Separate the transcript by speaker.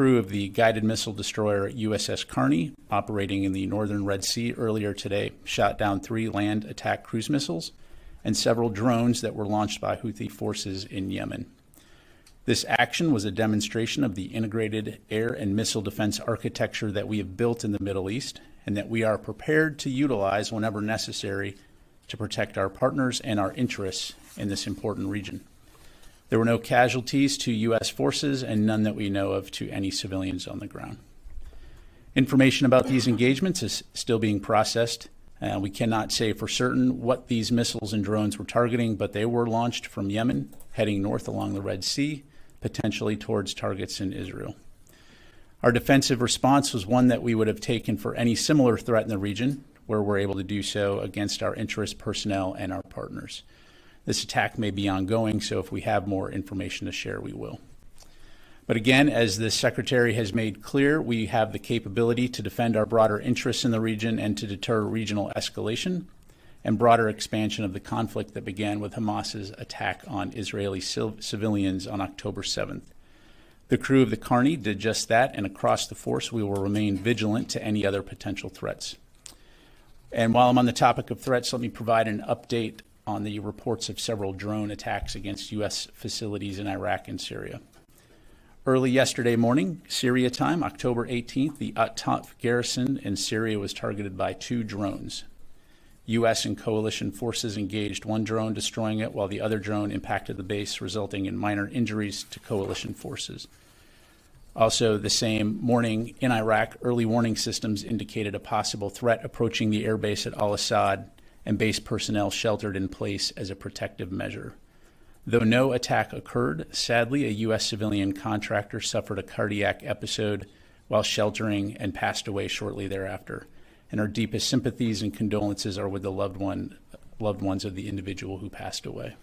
Speaker 1: Crew of the guided missile destroyer USS Carney, operating in the northern Red Sea earlier today, shot down 3 land attack cruise missiles and several drones that were launched by Houthi forces in Yemen. This action was a demonstration of the integrated air and missile defense architecture that we have built in the Middle East and that we are prepared to utilize whenever necessary to protect our partners and our interests in this important region. There were no casualties to U.S. forces and none that we know of to any civilians on the ground. Information about these engagements is still being processed. We cannot say for certain what these missiles and drones were targeting, but they were launched from Yemen, heading north along the Red Sea, potentially towards targets in Israel. Our defensive response was one that we would have taken for any similar threat in the region, where we're able to do so against our interest personnel and our partners. This attack may be ongoing, so if we have more information to share, we will. But again, as the Secretary has made clear, we have the capability to defend our broader interests in the region and to deter regional escalation and broader expansion of the conflict that began with Hamas's attack on Israeli civilians on October 7th. The crew of the Carney did just that, and across the force, we will remain vigilant to any other potential threats. And while I'm on the topic of threats, let me provide an update on the reports of several drone attacks against U.S. facilities in Iraq and Syria. Early yesterday morning, Syria time, October 18th, the At-Ta'f garrison in Syria was targeted by 2 drones. U.S. and coalition forces engaged one drone, destroying it, while the other drone impacted the base, resulting in minor injuries to coalition forces. Also, the same morning in Iraq, early warning systems indicated a possible threat approaching the airbase at Al-Assad, and base personnel sheltered in place as a protective measure. Though no attack occurred, sadly, a U.S. civilian contractor suffered a cardiac episode while sheltering and passed away shortly thereafter. And our deepest sympathies and condolences are with the loved ones of the individual who passed away.